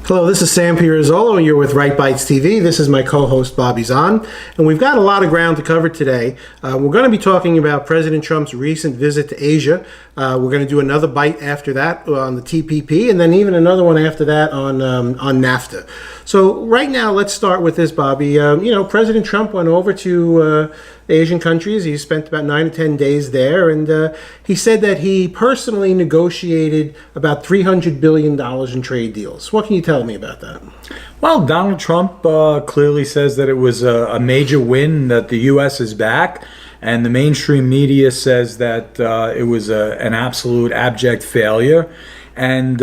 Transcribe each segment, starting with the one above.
Hello, this is Sam Pirozzolo, and you're with Right Bites TV. This is my co-host, Bobby Zahn, and we've got a lot of ground to cover today. We're going to be talking about President Trump's recent visit to Asia. We're going to do another bite after that on the TPP, and then even another one after that on NAFTA. So right now, let's start with this, Bobby. President Trump went over to Asian countries. He spent about 9 to 10 days there, and he said that he personally negotiated about $300 billion in trade deals. What can you tell me about that? Well, Donald Trump clearly says that it was a major win, that the U.S. is back, and the mainstream media says that it was an absolute abject failure. And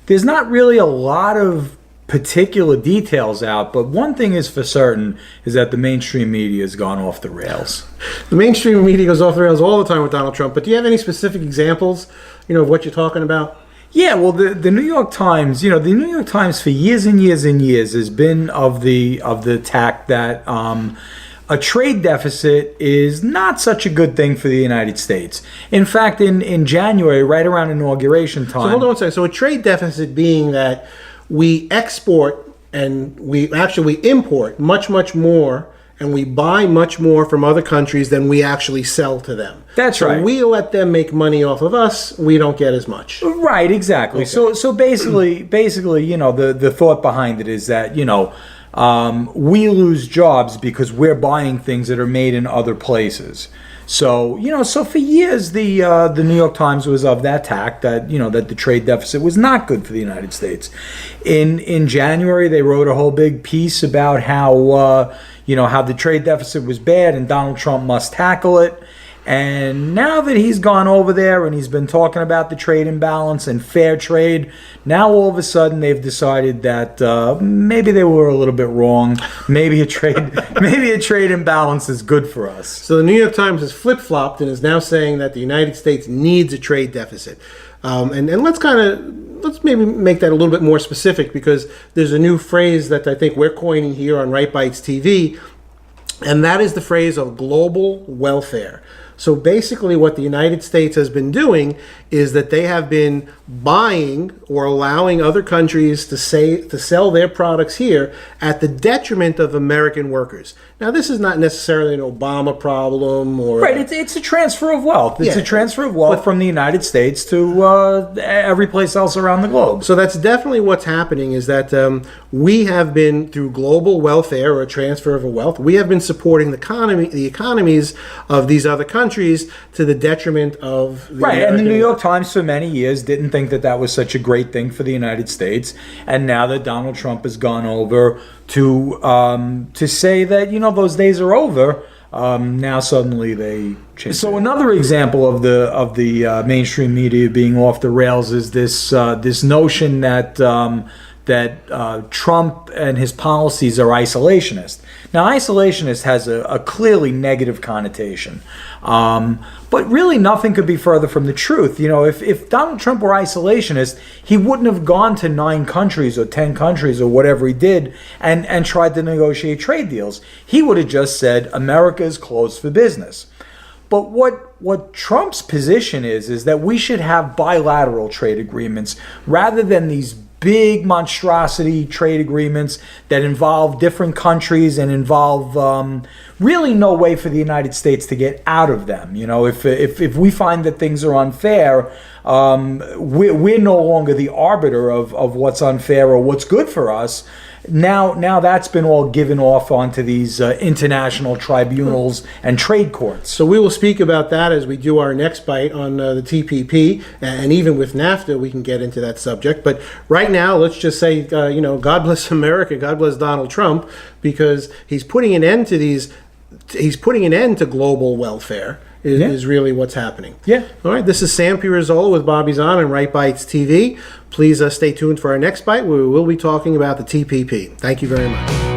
there's not really a lot of particular details out, but one thing is for certain is that the mainstream media has gone off the rails. The mainstream media goes off the rails all the time with Donald Trump, but do you have any specific examples, of what you're talking about? Yeah, well, the New York Times, the New York Times for years and years and years has been of the tack that a trade deficit is not such a good thing for the United States. In fact, in January, right around inauguration time. So hold on a second. So a trade deficit being that we export and we import much, much more, and we buy much more from other countries than we actually sell to them. That's right. So we let them make money off of us. We don't get as much. Right, exactly. Okay. So basically, the thought behind it is that, we lose jobs because we're buying things that are made in other places. So, so for years, the New York Times was of that tack that, that the trade deficit was not good for the United States. In January, they wrote a whole big piece about how, how the trade deficit was bad and Donald Trump must tackle it. And now that he's gone over there and he's been talking about the trade imbalance and fair trade, now all of a sudden they've decided that maybe they were a little bit wrong. Maybe a trade imbalance is good for us. So the New York Times has flip-flopped and is now saying that the United States needs a trade deficit. And let's maybe make that a little bit more specific, because there's a new phrase that I think we're coining here on Right Bites TV, and that is the phrase of global welfare. So basically what the United States has been doing is that they have been buying or allowing other countries to sell their products here at the detriment of American workers. Now, this is not necessarily an Obama problem or... Right, it's a transfer of wealth. It's a transfer of wealth from the United States to every place else around the globe. So that's definitely what's happening, is that we have been, through global welfare or a transfer of wealth, we have been supporting the economies of these other countries to the detriment of the Right, American and the New York Times for many years didn't think that that was such a great thing for the United States. And now that Donald Trump has gone over to say that, those days are over, now suddenly they change. So another example of the mainstream media being off the rails is this notion that Trump and his policies are isolationist. Now, isolationist has a clearly negative connotation, but really nothing could be further from the truth. If Donald Trump were isolationist, he wouldn't have gone to 9 countries or 10 countries or whatever he did and tried to negotiate trade deals. He would have just said, America is closed for business. But what Trump's position is that we should have bilateral trade agreements rather than these big monstrosity trade agreements that involve different countries and involve really no way for the United States to get out of them. If we find that things are unfair, we're no longer the arbiter of what's unfair or what's good for us. Now that's been all given off onto these international tribunals and trade courts. So we will speak about that as we do our next bite on the TPP, and even with NAFTA we can get into that subject. But right now, let's just say, God bless America, God bless Donald Trump, because he's putting an end to he's putting an end to global welfare. Is really what's happening. Yeah. All right. This is Sam Pirozzolo with Bobby Zahn and Right Bites TV. Please stay tuned for our next bite, where we will be talking about the TPP. Thank you very much.